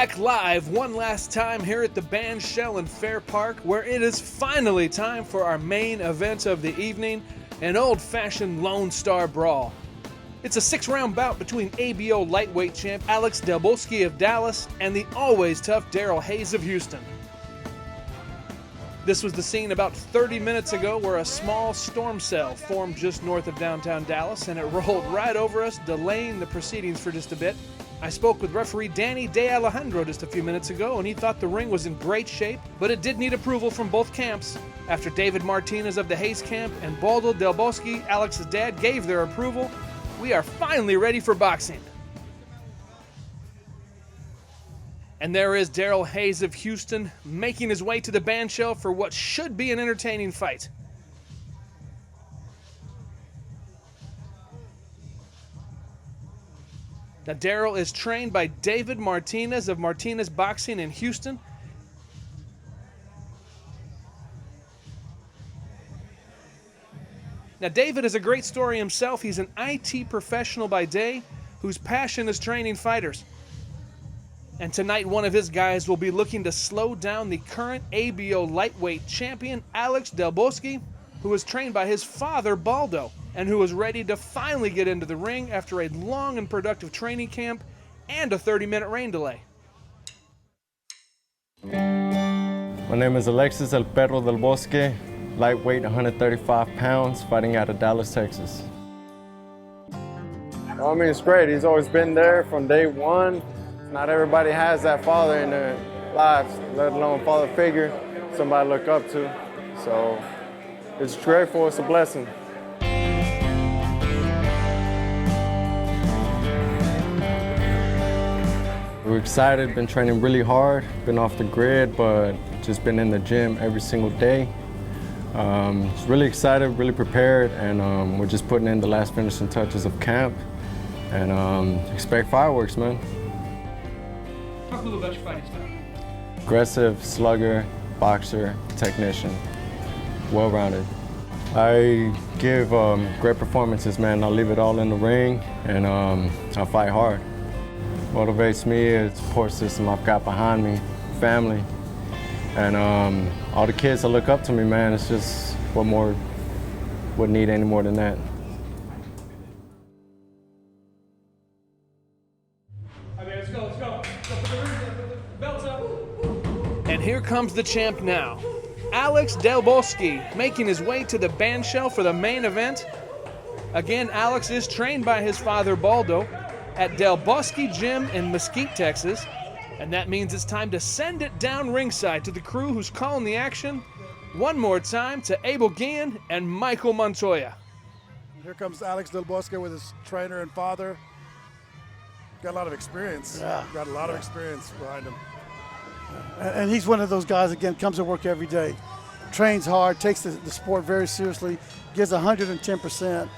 back live one last time here at the Bandshell in Fair Park, where it is finally time for our main event of the evening, an old-fashioned Lone Star Brawl. It's a 6-round bout between ABO lightweight champ Alex Del Bosque of Dallas and the always tough DARRYL Hayes of Houston. This was the scene about 30 minutes ago where a small storm cell formed just north of downtown Dallas, and it rolled right over us, delaying the proceedings for just a bit. I spoke with referee Danny De Alejandro just a few minutes ago, and he thought the ring was in great shape, but it did need approval from both camps. After David Martinez of the Hayes camp and Baldo Del Bosque, Alex's dad, gave their approval, we are finally ready for boxing. And there is DARRYL Hayes of Houston making his way to the Bandshell for what should be an entertaining fight. Now, DARRYL is trained by David Martinez of Martinez Boxing in Houston. Now, David is a great story himself. He's an IT professional by day whose passion is training fighters. And tonight, one of his guys will be looking to slow down the current ABO lightweight champion, Alex Del Bosque, who is trained by his father, Baldo, and who is ready to finally get into the ring after a long and productive training camp and a 30-minute rain delay. My name is Alexis El Perro Del Bosque, lightweight, 135 pounds, fighting out of Dallas, Texas. Well, I mean, it's great. He's always been there from day one. Not everybody has that father in their lives, let alone father figure, somebody to look up to. So it's grateful, it's a blessing. We're excited, been training really hard, been off the grid, but just been in the gym every single day. Just really excited, really prepared, and we're just putting in the last finishing touches of camp, and expect fireworks, man. Talk a little about your fighting style. Aggressive, slugger, boxer, technician, well-rounded. I give great performances, man. I'll leave it all in the ring, and I'll fight hard. Motivates me is the support system I've got behind me, family, and all the kids that look up to me, man. It's just what more would need any more than that. Let's go. Let's go. Put the belts up. And here comes the champ now. Alex Del Bosque making his way to the Bandshell for the main event. Again, Alex is trained by his father, Baldo, at Del Bosque Gym in Mesquite, Texas. And that means it's time to send it down ringside to the crew who's calling the action. One more time to Abel Guillen and Michael Montoya. Here comes Alex Del Bosque with his trainer and father. Got a lot of experience. Yeah. Got a lot of experience behind him. And he's one of those guys, again, comes to work every day, trains hard, takes the sport very seriously, gives 110%.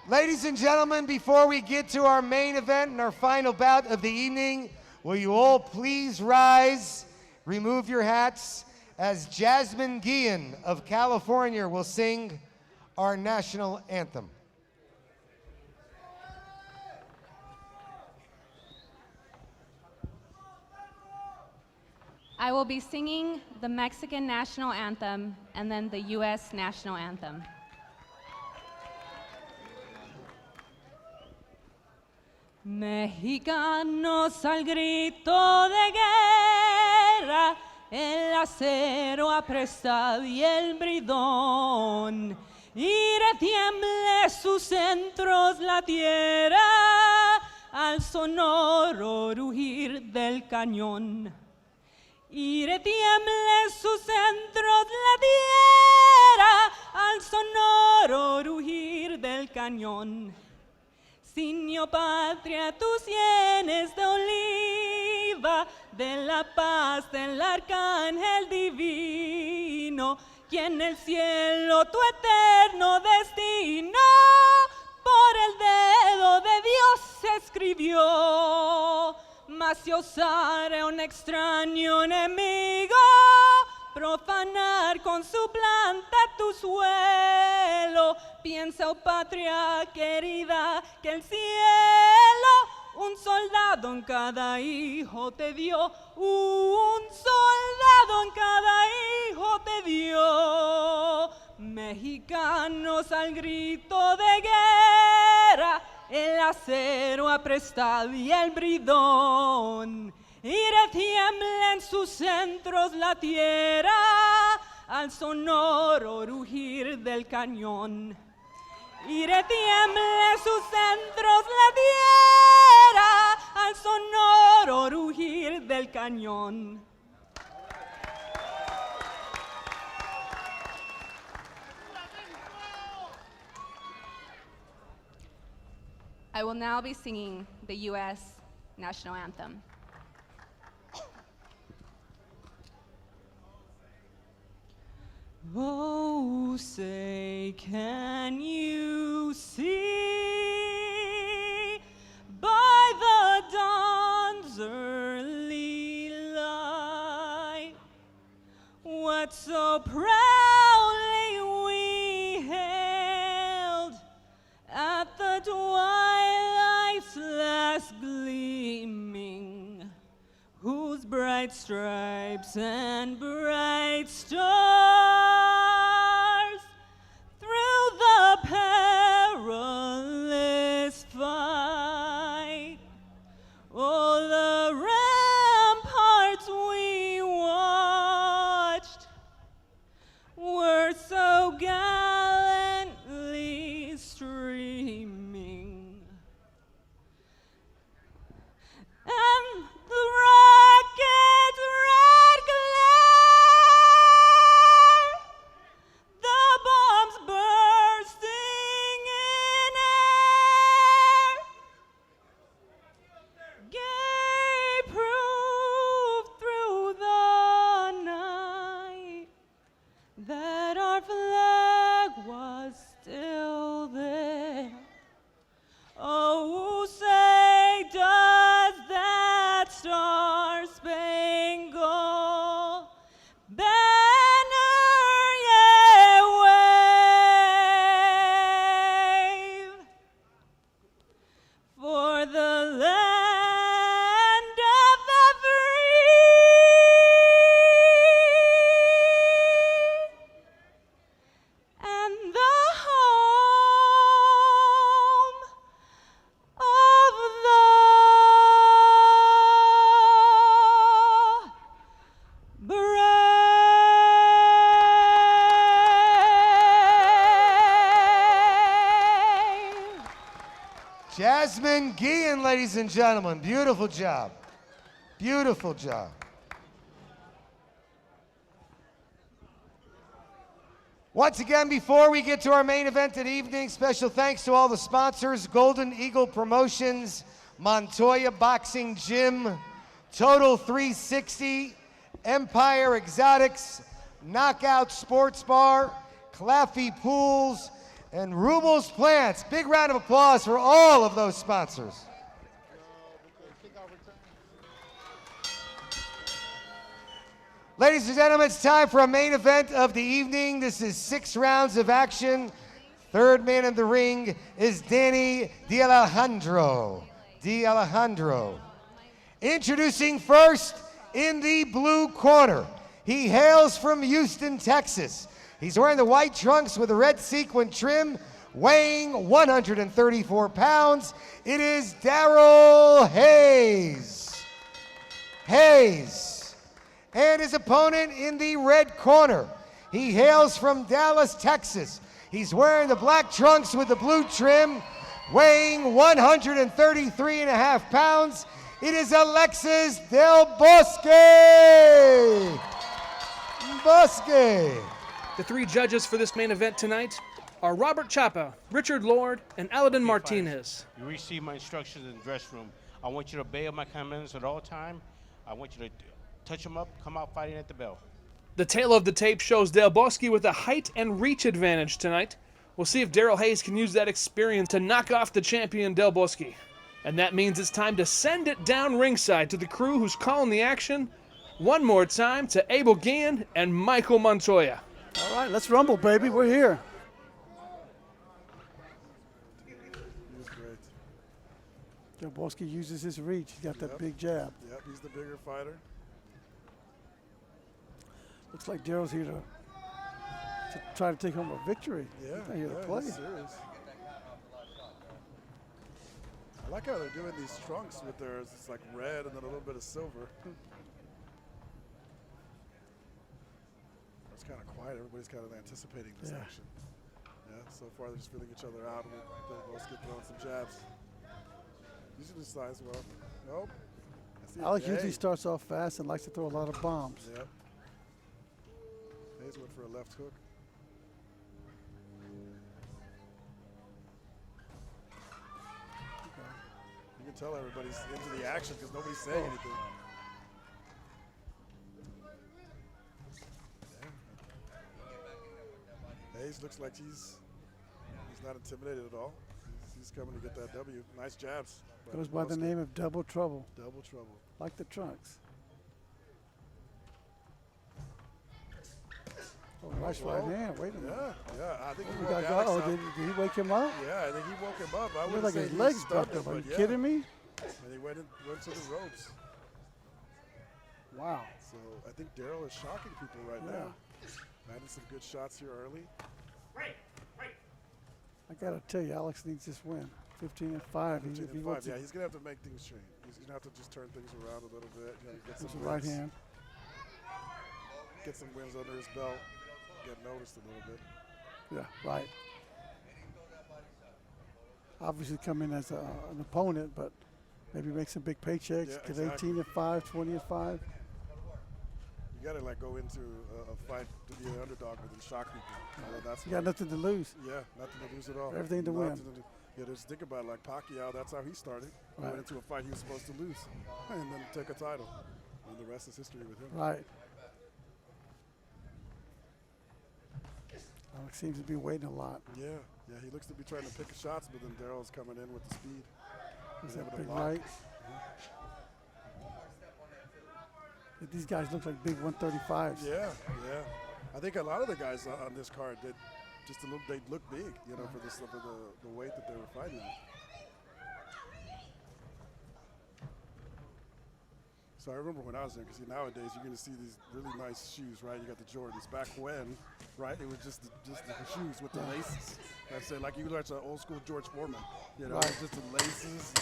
Ladies and gentlemen, before we get to our main event and our final bout of the evening, will you all please rise, remove your hats, as Jasmine Guillen of California will sing our national anthem. I will be singing the Mexican national anthem and then the U.S. national anthem. Mexicanos al grito de guerra, el acero aprestado y el bridón, y retiemble sus centros la tierra al sonoro rugir del cañón. Y retiemble sus centros la tierra al sonoro rugir del cañón. Signio patria, tus sienes de oliva, de la paz del arcángel divino, quien el cielo tu eterno destino por el dedo de Dios escribió. Mas si osare un extraño enemigo profanar con su planta tu suelo, piensa, oh patria querida, que el cielo un soldado en cada hijo te dio, un soldado en cada hijo te dio. Mexicanos al grito de guerra, el acero aprestado y el bridón, y retiembla en sus centros la tierra al sonoro rugir del cañón. Y retiembla en sus centros la tierra al sonoro rugir del cañón. I will now be singing the U.S. National Anthem. Oh, say, can you see by the dawn's early light what so proudly we hailed at the twilight's last gleaming, whose bright stripes and bright stars through the perilous fight, oh, the ramparts we watched were so gallantly streaming. And the rocket's red glare, the bombs bursting in air, gave proof through the night that our flag was still there. Oh, say does that star-spangled banner yet wave for the land of the free and the home of the brave. Jasmine Guillen, ladies and gentlemen. Beautiful job. Beautiful job. Once again, before we get to our main event of the evening, special thanks to all the sponsors: Golden Eagle Promotions, Montoya Boxing Gym, Total 360, Empire Exotics, Knockout Sports Bar, Claffey Pools, and Rubel's Plants. Big round of applause for all of those sponsors. Ladies and gentlemen, it's time for a main event of the evening. This is 6 rounds of action. Third man in the ring is Danny D'Alejandro. Introducing first in the blue corner. He hails from Houston, Texas. He's wearing the white trunks with the red sequin trim, weighing 134 pounds. It is DARRYL Hayes. And his opponent in the red corner. He hails from Dallas, Texas. He's wearing the black trunks with the blue trim, weighing 133 and a half pounds. It is Alexis Del Bosque. The 3 judges for this main event tonight are Robert Chapa, Richard Lord, and Aladin Martinez. You receive my instructions in the dress room. I want you to obey my commands at all time. I want you to touch them up, come out fighting at the bell. The tail of the tape shows Del Bosque with a height and reach advantage tonight. We'll see if DARRYL Hayes can use that experience to knock off the champion Del Bosque. And that means it's time to send it down ringside to the crew who's calling the action. One more time to Abel Guillen and Michael Montoya. All right, let's rumble, baby. We're here. Del Bosque uses his reach. He's got that Yep. big jab. Yep, he's the bigger fighter. Looks like Darryl's here to try to take home a victory. Yeah, He's not here to yeah, play. he's serious. I like how they're doing these trunks with theirs. It's like red and then a little bit of silver. It's kind of quiet. Everybody's kind of anticipating this action. Yeah, so far they're just feeling each other out. They're both throwing some jabs. Using the size well. Nope. Alex usually starts off fast and likes to throw a lot of bombs. Yep. Hayes went for a left hook. You can tell everybody's into the action because nobody's saying anything. Hayes looks like he's not intimidated at all. He's coming to get that W. Nice jabs. Goes by the name of Double Trouble. Double Trouble. Like the trunks. Oh, nice right hand. Wait a minute. Yeah. I think he We woke got Alex oh, up. did he wake him up? Yeah, I think he woke him up. I Looked would like say his he legs stunned bucked up. him, Are you but yeah. kidding me? And he went to the ropes. Wow. So I think Darryl is shocking people right now. Landed some good shots here early. I got to tell you, Alex needs this win. 15-5. 15-5. Yeah, he's gonna have to make things change. He's gonna have to just turn things around a little bit. You know, get some right wins. hand. Get some wins under his belt. Get noticed a little bit. Yeah, right. Obviously come in as an opponent, but maybe make some big paychecks. Yeah, Get exactly. 18-5, 20-5. You gotta like go into a fight to be an underdog and then shock people. That's You got nothing to lose. Yeah, nothing to lose at all. Everything to win. Nothing to do. Yeah, just think about it, like Pacquiao, that's how he started. He Right. went into a fight he was supposed to lose and then take a title. And the rest is history with him. Right. Alex seems to be waiting a lot. Yeah, he looks to be trying to pick his shots, but then Darryl's coming in with the speed. Is Able that to big block. right? These guys look like big 135s. Yeah. I think a lot of the guys on this card did just a little. They look big, you know, for the weight that they were fighting at. So I remember when I was there, because nowadays you're going to see these really nice shoes, right? You got the Jordans. Back when, right, it was just the shoes with the laces. I'd say like you watch an old school George Foreman, you know, Right. it was just the laces.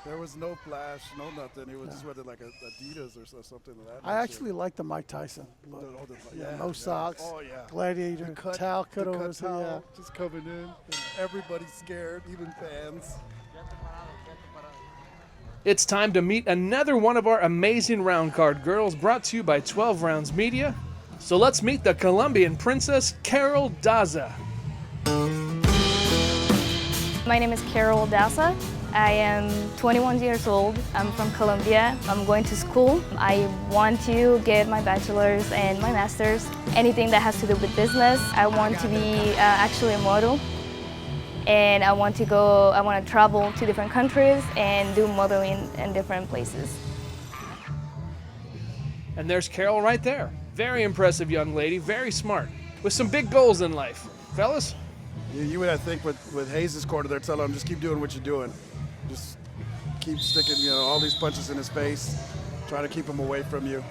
There was no flash, no nothing. It was just whether like Adidas or something like that. I actually like the Mike Tyson look. No socks. Oh yeah. Gladiator. Towel cut the over cut his head. towel just coming in. And everybody's scared, even fans. It's time to meet another one of our amazing round card girls, brought to you by 12 Rounds Media. So let's meet the Colombian princess, Carol Daza. My name is Carol Daza. I am 21 years old. I'm from Colombia. I'm going to school. I want to get my bachelor's and my master's. Anything that has to do with business. I want to be actually a model. And I want to travel to different countries and do modeling in different places. And there's Carol right there. Very impressive young lady, very smart, with some big goals in life. Fellas? You would, I think, with Hayes' corner, they're telling him, just keep doing what you're doing. Just keep sticking, all these punches in his face, try to keep him away from you.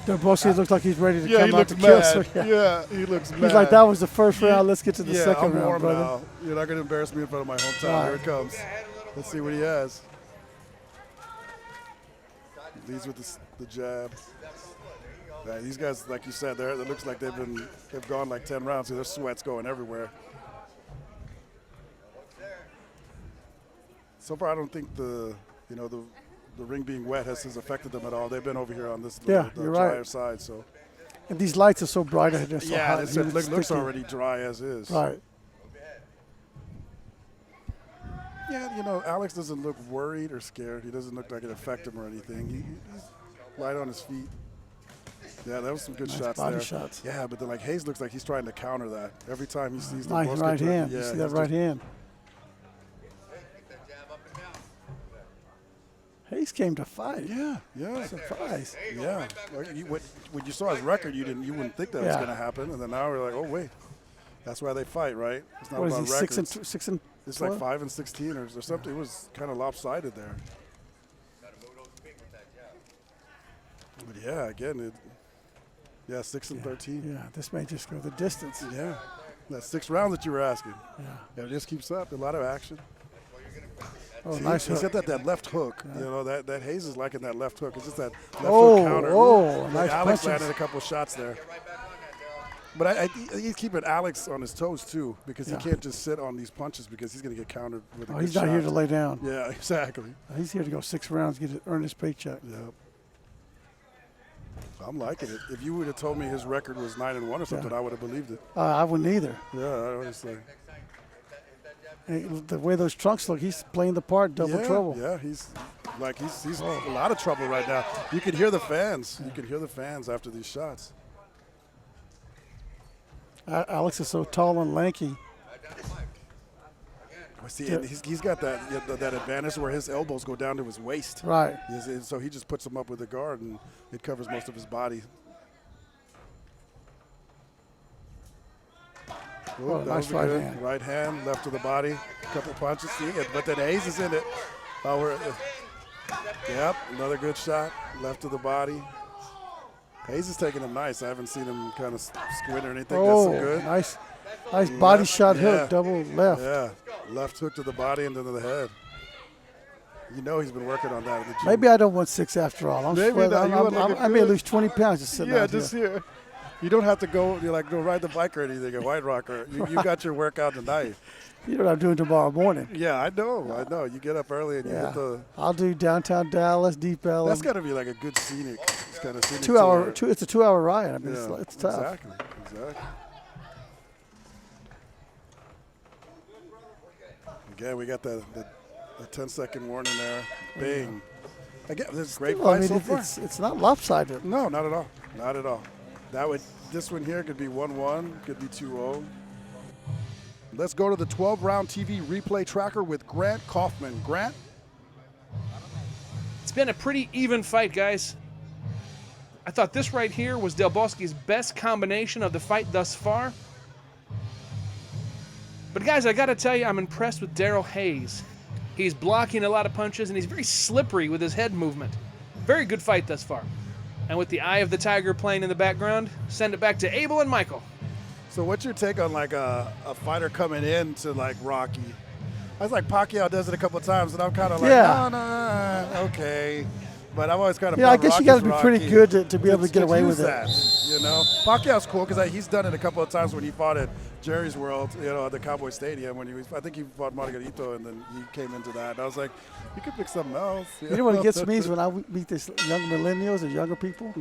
Del Bosque looks like he's ready to Yeah, come he out looks to kill. mad. So, Yeah, he looks mad. He's like, that was the first round. Let's get to the second I'm round, warm brother. now. You're not going to embarrass me in front of my hometown. Right. Here it comes. Let's see what he has. He leads with the jab. Yeah, these guys, like you said, it looks like they've gone like 10 rounds, so their sweat's going everywhere. So far, I don't think the ring being wet has affected them at all. They've been over here on this Yeah, the you're drier right. side, so. And these lights are so bright. They're so Yeah, hot. it and looks sticky. already dry as is. Right. Yeah, Alex doesn't look worried or scared. He doesn't look like it affected him or anything. He's light on his feet. Yeah, that was some good Nice shots body there. shots. Yeah, but then like Hayes looks like he's trying to counter that every time he sees the Nice Bosque right try- hand. Yeah, You see he's that right just- hand? Hayes came to fight. Yeah. Surprise. Yeah. Like, when you saw his record, you wouldn't think that was Yeah. going to happen, and then now we're like, oh wait, That's why they fight, right? It's not What is about he, records. 6 and It's 12? like 5 and 16 or something. It was kind of lopsided there. But yeah, again, 6 and 13. Yeah, this may just go the distance. Yeah, that's 6 rounds that you were asking. Yeah. It just keeps up. A lot of action. Oh, See, nice he's hook. got that left hook. You know, that Hayes is liking that left hook. It's just that left Oh, hook counter. oh, Like nice Alex punches. landed a couple shots there. But he's keeping Alex on his toes too, because he can't just sit on these punches because he's going to get countered with a good He's not shot. here to lay down. Yeah, exactly. He's here to go 6 rounds, earn his paycheck. Yep. I'm liking it. If you would have told me his record was 9-1 or something, I would have believed it. I wouldn't either. Yeah, honestly. Hey, the way those trunks look, he's playing the part, double trouble. Yeah, he's a lot of trouble right now. You can hear the fans. You can hear the fans after these shots. Alex is so tall and lanky. See, and he's got that advantage where his elbows go down to his waist. Right. So he just puts him up with a guard, and it covers most of his body. Oh, nice right hand. Right hand, left to the body, a couple punches. See, but then Hayes is in it. Yep, another good shot, left to the body. Hayes is taking him nice. I haven't seen him kind of squint or anything. That's so good. Nice body shot hook, double left. Yeah, left hook to the body and then to the head. You know he's been working on that in the gym. Maybe I don't want 6 after all. I may lose 20 pounds just sitting out just here. here. You don't have to go ride the bike or anything at White Rock. You got your workout tonight. You know what I'm doing tomorrow morning. Yeah, I know. You get up early and you hit the. I'll do downtown Dallas, Deep Ellum. That's got to be like a good scenic. It's kind of scenic. 2 hour. It's a 2 hour ride. I mean, Yeah, it's tough. Exactly. Again, we got the 10-second warning there. Bing. Again, this is great fight so far. It's not lopsided. No, not at all. Not at all. This one here could be 1-1, could be 2-0. Let's go to the 12-round TV replay tracker with Grant Kaufman. Grant? It's been a pretty even fight, guys. I thought this right here was Del Bosque's best combination of the fight thus far. But guys, I gotta tell you, I'm impressed with Darryl Hayes. He's blocking a lot of punches, and he's very slippery with his head movement. Very good fight thus far. And with the Eye of the Tiger playing in the background, send it back to Abel and Michael. So what's your take on like a fighter coming into like Rocky? I was like, Pacquiao does it a couple of times, and I'm kind of like, no, okay. But I'm always kind of I guess you got to be pretty good to be able to get away with that, it. You know, Pacquiao's cool because he's done it a couple of times when he fought at Jerry's World, at the Cowboy Stadium when I think he fought Margarito, and then he came into that. And I was like, you could pick something else. You know what gets me is when I meet these young millennials or younger people,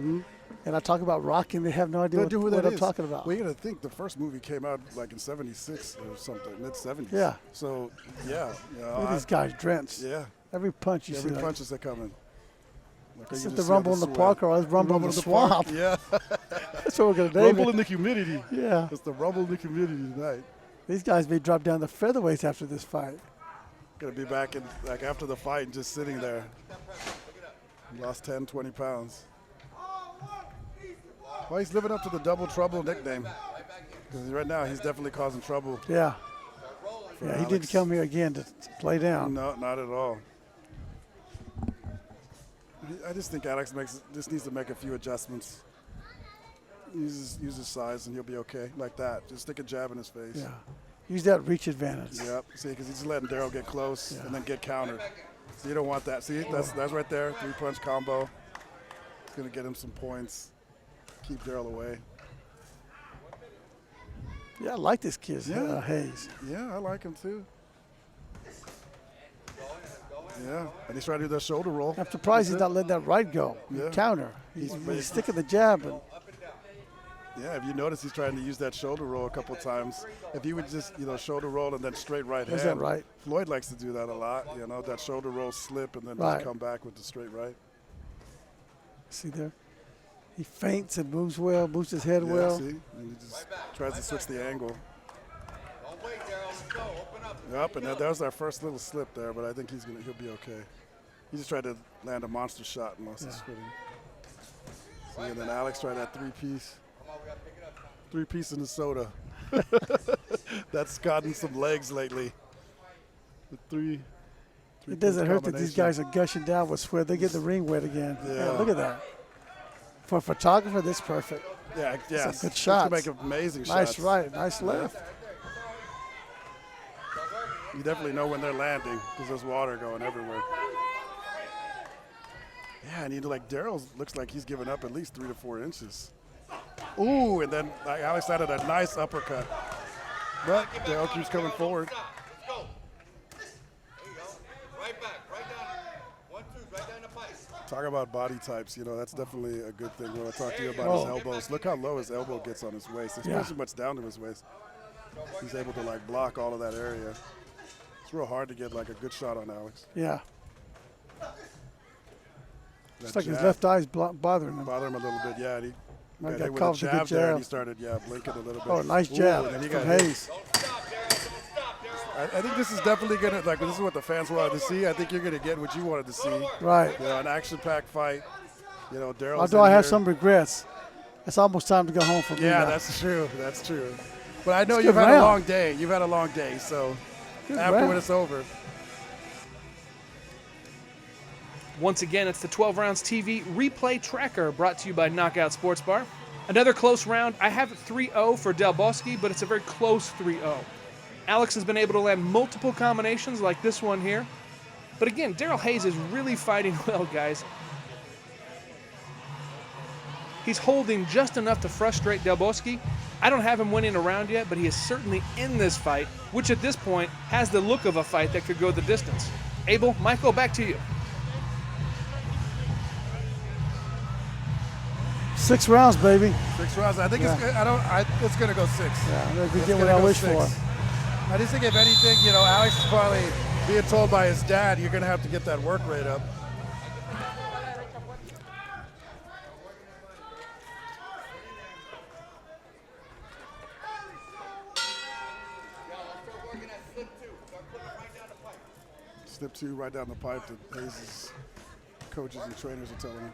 and I talk about Rocky, and they have no idea what I'm talking about. Well, you got to think the first movie came out like in '76 or something, mid-'70s. Yeah. So yeah. Look at these guys drenched. Yeah. Every punch you see. Every punch is coming. This is the rumble in the park, or I was rumble in the swamp. Yeah. That's what we're going to name Rumble it. in the humidity. Yeah. It's the rumble in the humidity tonight. These guys may drop down the featherweights after this fight. Going to be back in after the fight and just sitting there. Lost 10, 20 pounds. Well, he's living up to the double trouble nickname. Because right now he's definitely causing trouble. Yeah. Yeah, he didn't come here again to play down. No, not at all. I just think Alex just needs to make a few adjustments. Use his size and he'll be okay like that. Just stick a jab in his face. Yeah. Use that reach advantage. Yep. See, because he's letting Darryl get close and then get countered. So you don't want that. See, that's right there. 3-punch combo. It's going to get him some points. Keep Darryl away. Yeah, I like this kid, Hayes. Yeah, I like him too. Yeah, and he's trying to do that shoulder roll. I'm surprised he's not letting that right go. Yeah. Counter. He's sticking the jab. Yeah, if you notice, he's trying to use that shoulder roll a couple times. If he would just, shoulder roll and then straight right hand. Is that right? Floyd likes to do that a lot. That shoulder roll slip and then just come back with the straight right. See there? He feints and moves well, moves his head well. See? And he just tries to switch the angle. Yep, and that was our first little slip there, but I think he'll be okay. He just tried to land a monster shot and lost his footing. See, and then Alex tried that three-piece in the soda. That's gotten some legs lately. The three It doesn't hurt that these combination. guys are gushing down with sweat. They get the ring wet again. Yeah. Look at that. For a photographer, that's perfect. Yeah, yeah. Some good It's shots. gonna make amazing Nice shots. right, nice left. You definitely know when they're landing because there's water going everywhere. Yeah, and like Darryl looks like he's given up at least 3 to 4 inches. Ooh, and then like Alex added a nice uppercut. But Darryl keeps coming forward. Talk about body types, that's definitely a good thing when I talk to you about his elbows. Look how low his elbow gets on his waist, especially much down to his waist. He's able to like block all of that area. It's real hard to get like a good shot on Alex. Yeah. That It's like his jab left eye's bothering him. bothered him a little bit, yeah. And he Might got got hit with caught a with a good jab there, and jab. he started, blinking a little bit. Oh, nice Ooh, jab and then he from got hit. Hayes. I think this is definitely gonna this is what the fans wanted to see. I think you're gonna get what you wanted to see. Right. An action-packed fight. Darryl. Although I have some regrets, it's almost time to go home for me Yeah, now. that's true. That's true. But I know It's a you've good had a round. long day. You've had a long day, so Good after round. when it's over. Once again, it's the 12 Rounds TV replay tracker brought to you by Knockout Sports Bar. Another close round. I have it 3-0 for Del Bosque, but it's a very close 3-0. Alex has been able to land multiple combinations like this one here. But again, Darryl Hayes is really fighting well, guys. He's holding just enough to frustrate Del Bosque. I don't have him winning a round yet, but he is certainly in this fight, which at this point has the look of a fight that could go the distance. Abel, Michael, back to you. 6 rounds, baby. 6 rounds. I think it's gonna go 6. Yeah, I'm going to It's get what gonna I go wish 6. for. I just think if anything, Alex is probably being told by his dad, you're gonna have to get that work rate up. Slip 2 right down the pipe that Hayes' coaches and trainers are telling him.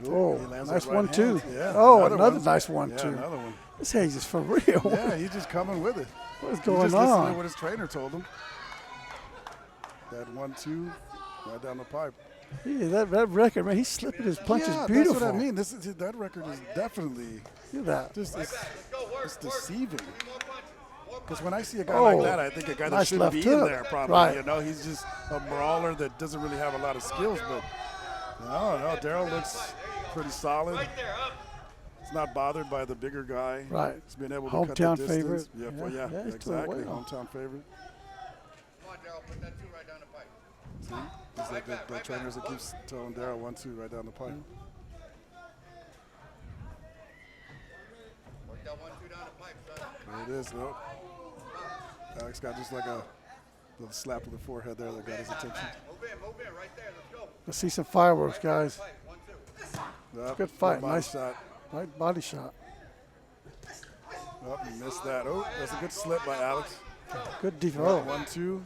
Oh, He lands nice that right 1-2. hand. Yeah, Oh, another one. nice 1-2. Yeah, another one. This Hayes is for real. Yeah, he's just coming with it. What is He going just listened to on? what his trainer told him. That 1-2 right down the pipe. Yeah, that record, man, he's slipping his punches Yeah, beautiful. that's what I mean. That record is definitely Look at that. just it's deceiving. Because when I see a guy Oh, like that, I think a guy that nice shouldn't left be in hook. there probably. Right. He's just a brawler that doesn't really have a lot of skills. But no, Darryl looks pretty solid. He's not bothered by the bigger guy. Right. He's been able to cut Hometown the distance. favorite. Yeah, Yeah, he's doing exactly. well. Hometown favorite. Come on, Darryl, put that 2 right down the pipe. See? He's like the trainers that keeps telling Darryl 1-2 right down the pipe. Work that 1-2 down the pipe, son. There it is, though. Alex got just like a little slap to the forehead there that got his attention. Move in, right there. Let's go. Let's see some fireworks, guys. 1-2. Good fight. Body Nice shot. right body shot. Oh, he missed that. Oh, that's a good slip by Alex. Good defense. Oh, 1-2.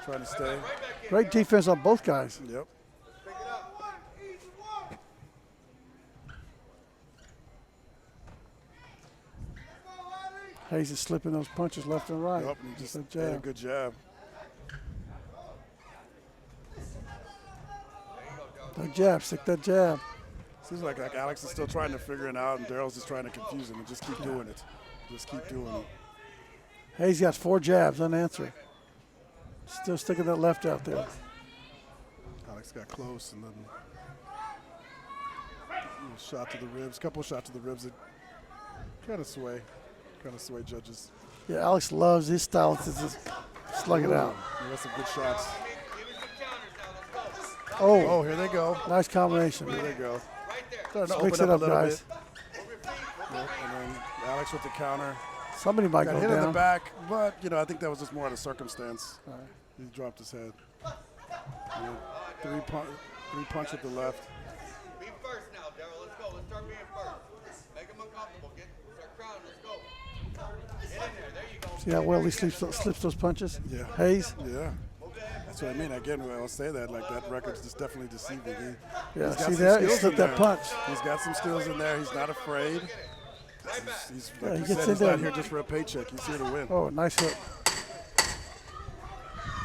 Trying to stay. great defense on both guys. Yep. Hayes is slipping those punches left and right. Yep, and he just a had a jab. good jab. That jab, stick that jab. Seems like Alex is still trying to figure it out, and Darryl's just trying to confuse him and just keep doing it. Just keep doing it. Hayes got 4 jabs unanswered. Still sticking that left out there. Alex got close, and then a shot to the ribs, couple of shots to the ribs that kind of sway judges. Yeah, Alex loves his style to just slug it out. He got some good shots. Oh, Here they go. nice combination. Here they go. Starting to Let's mix open it up up, a little guys. bit. Yep, and then Alex with the counter. Somebody might Got go hit in the down. back, but I think that was just more out of circumstance. He dropped his head. Three punch with the left. Be first now, Darryl. Let's go. Let's start being first. Make him uncomfortable. Start crowding. Let's go. Get in there. There you go. See how well he slips those punches? Yeah. Hayes? Yeah. So I mean, again, I'll say that like that record's just definitely deceiving. Yeah, He's got see some that? He skills slipped in that there. punch. He's got some skills in there. He's not afraid. He's Yeah, like he you gets said, in he's there. not here just for a paycheck. He's here to win. Oh, nice hook.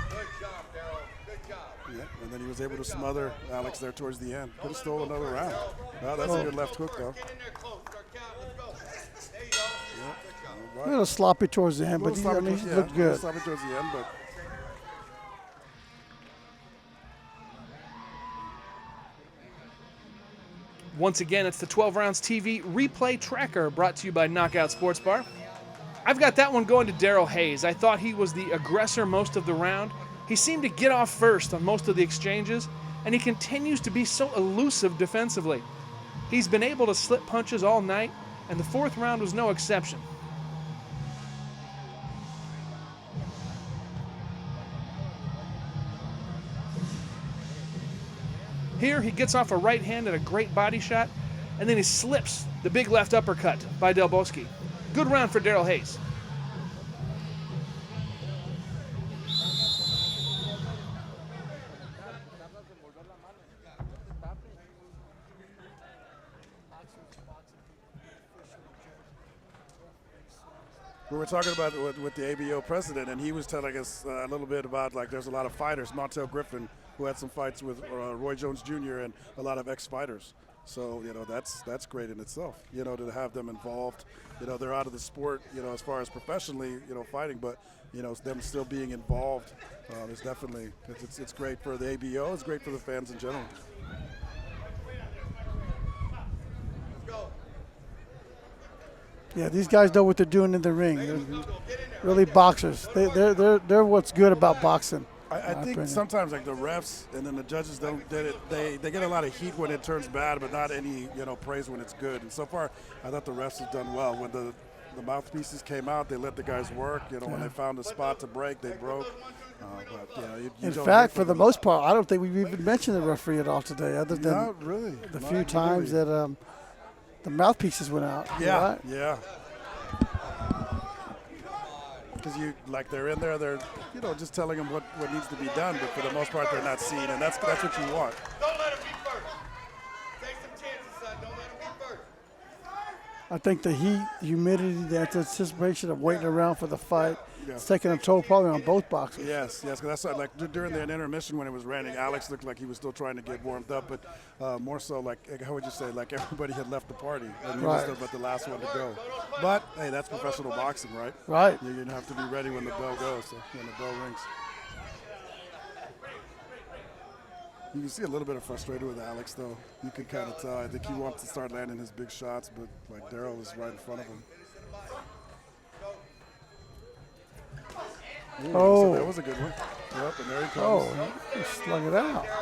Good job, Darryl. Good job. Yeah, and then he was able to smother Alex there towards the end. Could have stole another round. Well, that's a good left hook, though. Get in there close. Start counting. Let's go. There you go. Good job. All A right. little sloppy towards the end, A but little he sloppy, looked a good. little sloppy towards the end, but Once again, it's the 12 Rounds TV replay tracker brought to you by Knockout Sports Bar. I've got that one going to Darryl Hayes. I thought he was the aggressor most of the round. He seemed to get off first on most of the exchanges, and he continues to be so elusive defensively. He's been able to slip punches all night, and the fourth round was no exception. Here, he gets off a right hand and a great body shot, and then he slips the big left uppercut by Del Bosque. Good round for Darryl Hayes. we were talking about with the ABO president, and he was telling us a little bit about like there's a lot of fighters. Montel Griffin, who had some fights with Roy Jones Jr. and a lot of ex-fighters. So that's great in itself. To have them involved. They're out of the sport. As far as professionally, fighting, but them still being involved is definitely it's great for the ABO. It's great for the fans in general. Yeah, these guys know what they're doing in the ring. They're really boxers. They're what's good about boxing. I think sometimes like the refs and then the judges don't get it. They get a lot of heat when it turns bad, but not any praise when it's good. And so far, I thought the refs have done well. When the mouthpieces came out, they let the guys work. When they found a spot to break, they broke. In fact, for the most part, I don't think we've even mentioned the referee at all today, other than not really. the Not few times really. that the mouthpieces went out. Yeah, Right? yeah. Because they're in there, they're just telling them what needs to be done, but for the most part they're not seen, and that's what you want. Don't let him be first. Take some chances, son. Don't let him be first. I think the heat, the humidity, the anticipation of waiting around for the fight, Yeah. it's taking a toll probably on both boxers. Yes, because that's like during the intermission when it was raining, Alex looked like he was still trying to get warmed up, but more so like, how would you say, like everybody had left the party and he was Right. still but the last one to go. But hey, that's professional boxing, right? Right. You have to be ready when the bell goes, so when the bell rings. You can see a little bit of frustration with Alex, though. You can kind of tell. I think he wants to start landing his big shots, but like Darryl is right in front of him. Ooh, Oh. so that was a good one. Yep, and there he comes. Oh, he slung it out. There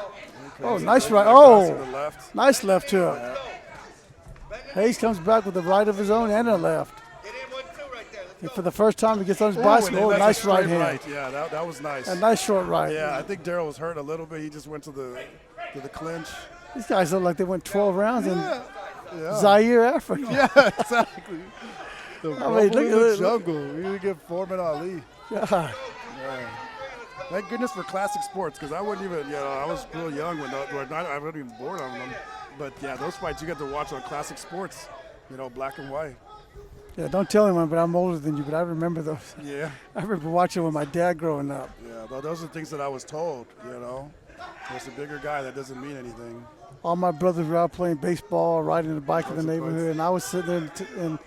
he Oh, comes. nice Big right. cross to Oh, the left. nice left hook. Hayes comes back with a right of his own and a left. Get in 1-2 right there. Let's And go. for the first time, he gets on his Ooh, bicycle. Oh, and that's nice a right straight hand. Yeah, that was nice. A nice short right. Yeah, I think Darryl was hurt a little bit. He just went to the clinch. These guys look like they went 12 rounds Yeah. in Zaire, Africa. Yeah, exactly. The I mean, rumble look in at the it. jungle. We need to get Foreman Ali. God. Thank goodness for classic sports, because I wouldn't even, I was real young when I wasn't even born on them. But yeah, those fights you get to watch on classic sports, black and white. Yeah, don't tell anyone, but I'm older than you, but I remember those. Yeah, I remember watching with my dad growing up. yeah, those are things that I was told, There's a bigger guy that doesn't mean anything. All my brothers were out playing baseball, riding a bike in the neighborhood, and I was sitting there and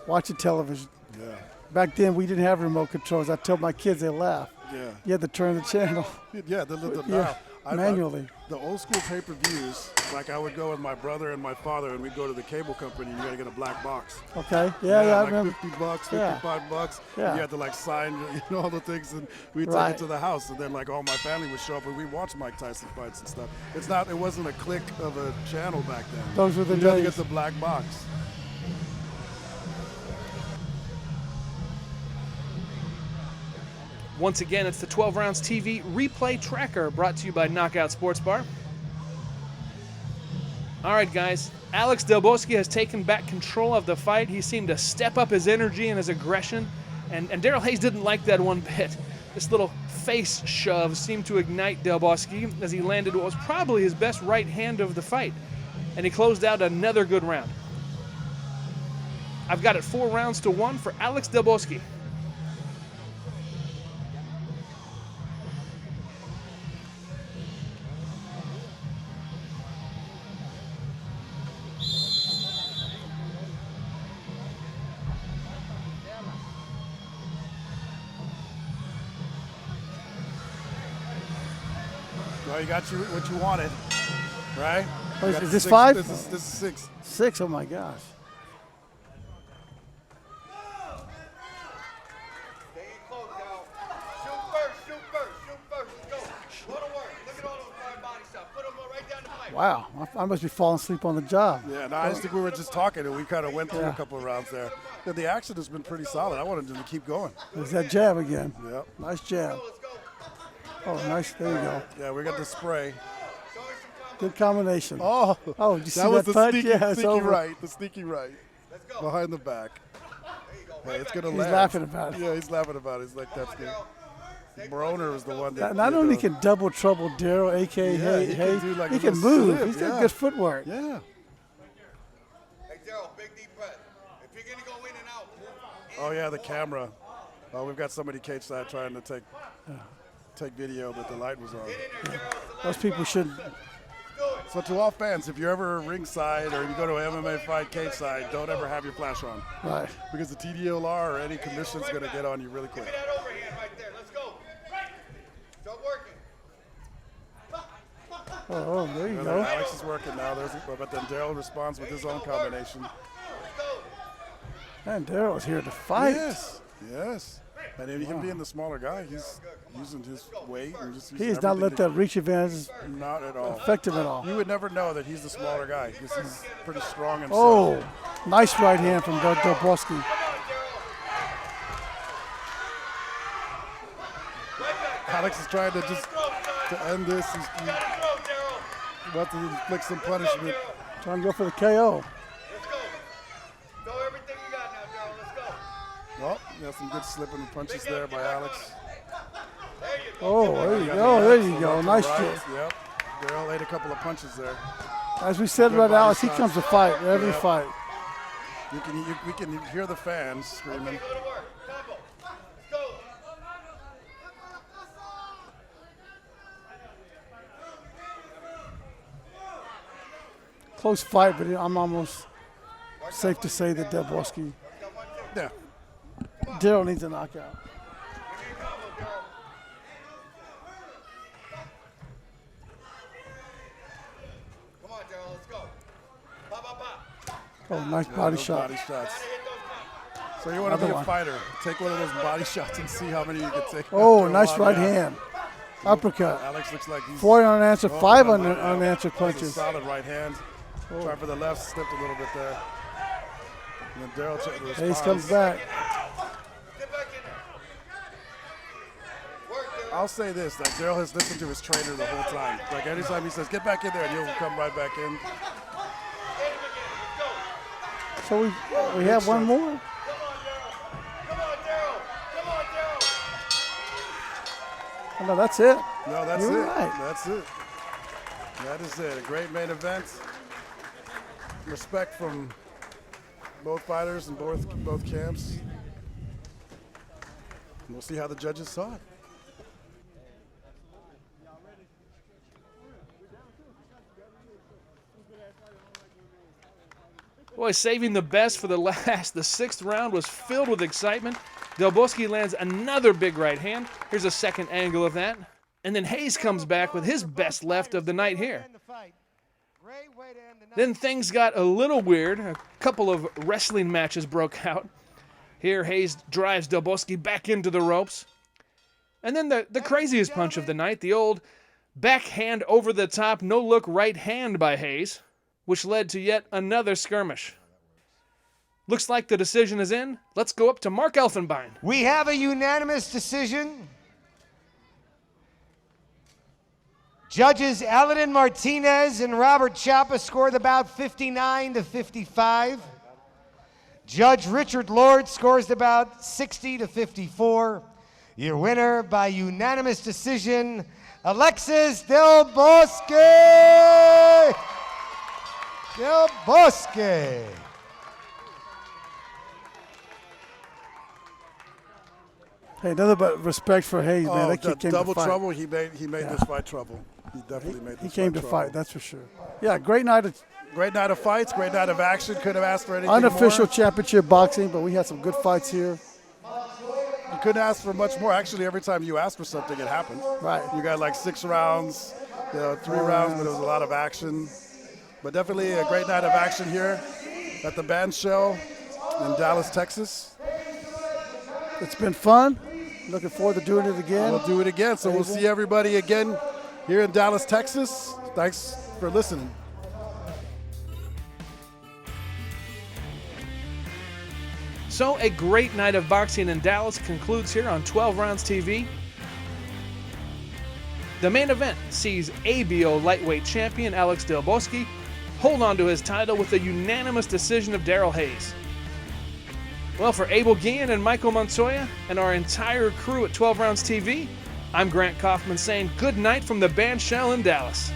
watching television. Yeah, Back then, we didn't have remote controls. I tell my kids, they laugh. yeah. You had to turn the channel. Yeah, Yeah, manually. The old school pay-per-views, like I would go with my brother and my father, and we'd go to the cable company, and you got to get a black box. Okay. Yeah, I like remember. $50, Yeah. $55. Yeah. You had to like sign, all the things, and we'd Right. take it to the house, and then like all my family would show up, and we watched Mike Tyson fights and stuff. It wasn't a click of a channel back then. Those were the you had to days. get the black box. Once again, it's the 12 Rounds TV replay tracker brought to you by Knockout Sports Bar. All right, guys. Alex Del Bosque has taken back control of the fight. He seemed to step up his energy and his aggression, and Darryl Hayes didn't like that one bit. This little face shove seemed to ignite Del Bosque as he landed what was probably his best right hand of the fight, and he closed out another good round. I've got it 4 rounds to 1 for Alex Del Bosque. Well, you got what you wanted, right? Oh, You got is the this 6. 5? This is 6. 6, oh my gosh. Stay in close, Daryl. Shoot first, shoot first, shoot first. Let's go. Go to work. Look at all those fire body shots. Put them right down the pipe. Wow, I must be falling asleep on the job. Yeah, no, I just think we were just talking, and we kind of went through a couple of rounds there. Yeah, the action has been pretty solid. I wanted him to keep going. There's that jab again. Yep. Nice jab. Oh, nice. There you go. Yeah, we got the spray. Good combination. Oh, did you see that was that the punch? sneaky, Yeah, it's sneaky over. right. The sneaky right. Behind the back. Hey, it's gonna He's land. laughing about it. Yeah, he's laughing about it. He's like, that's good. Broner was the one that. Not only can double trouble Darryl, a.k.a. Yeah, he can Hayes, do like he a can little move. slip, He's got yeah. good footwork. Yeah. Hey, Daryl, big deep breath. If you're going to go in and out, move in. Oh yeah, the camera. Oh, we've got somebody cage side trying to take video, but the light was on. Those people should. So to all fans, if you're ever ringside or you go to an MMA fight cage side, don't ever have your flash on. Right. Because the TDLR or any commission's going to get on you really quick. Give me that overhand right there. Let's go. Start working. Oh, there you And go. then Alex is working now. But then Daryl responds with his own combination. Man, Darryl's here to fight. Yes. Yes. And if he can be in the smaller guy, he's using his weight and just He using has not let everything that reach advantage not at all. affect him at all. You would never know that he's the smaller guy because he's pretty strong himself. Oh, nice right hand from Del Bosque. Alex is trying to just to end this. He's about to inflict some punishment. Trying to go for the KO. Let's go. Throw everything you got now, Daryl. Let's go. Well, got some good slipping punches there by Alex. Oh, there you go. There you go. Nice Right. jab. Yep. Daryl ate a couple of punches there. As we said Good about body Alex, he shots. comes to fight every Yep. fight. We can hear the fans screaming. Go to work. Combo. Let's go. Close fight, but I'm almost safe to say that Del Bosque, Yeah. Darryl needs a knockout. Come on, Daryl. Let's go. Pop, pop, pop. Oh, nice body Those shot. Body shots. Gotta hit those combos. So you want to be Another a one. fighter. Take one of those body shots and see how many you can take. Oh, after a nice while. right Yeah. hand. Uppercut. Alex looks like he's 4 unanswered, Oh, 5 that unanswered was a punches. solid right hand. Trying for the left, slipped a little bit there. And then Daryl took the Hayes response. comes back. Get back in there. Work, Daryl. I'll say this, that Daryl has listened to his trainer the whole time. Like anytime he says, get back in there, and he'll come right back in. So we have one more. Come on, Daryl. Come on, Daryl. Oh, no, that's it. No, that's You're it. right. That's it. That is it. A great main event. Respect from both fighters and both camps. And we'll see how the judges saw it. Boy, saving the best for the last. The 6th round was filled with excitement. Del Bosque lands another big right hand. Here's a second angle of that. And then Hayes comes back with his best left of the night here. Then things got a little weird. A couple of wrestling matches broke out. Here, Hayes drives Del Bosque back into the ropes. And then the craziest punch of the night, the old backhand over the top, no-look right hand by Hayes, which led to yet another skirmish. Looks like the decision is in. Let's go up to Mark Elfenbein. We have a unanimous decision. Judges Aladdin Martinez and Robert Chapa scored about 59 to 55. Judge Richard Lord scores about 60 to 54. Your winner by unanimous decision, Alexis Del Bosque. Del Bosque. Hey, nothing but respect for Hayes, man. That kid came double to fight. trouble. He made this fight trouble. He definitely made this He came fight to trouble. fight, that's for sure. Yeah, great night of Great night of fights. Great night of action. Couldn't have asked for anything unofficial more. championship boxing, but we had some good fights here. You couldn't ask for much more. Actually, every time you asked for something, it happened. Right. You got like 6 rounds, 3 rounds, but it was a lot of action. But definitely a great night of action here at the Band Shell in Dallas, Texas. It's been fun. Looking forward to doing it again. We'll do it again. So we'll see everybody again here in Dallas, Texas. Thanks for listening. So a great night of boxing in Dallas concludes here on 12 Rounds TV. The main event sees ABO lightweight champion Alex Del Bosque hold on to his title with a unanimous decision of DARRYL Hayes. Well, for Abel Guillen and Michael Montoya and our entire crew at 12 Rounds TV, I'm Grant Kaufman saying good night from the Band Shell in Dallas.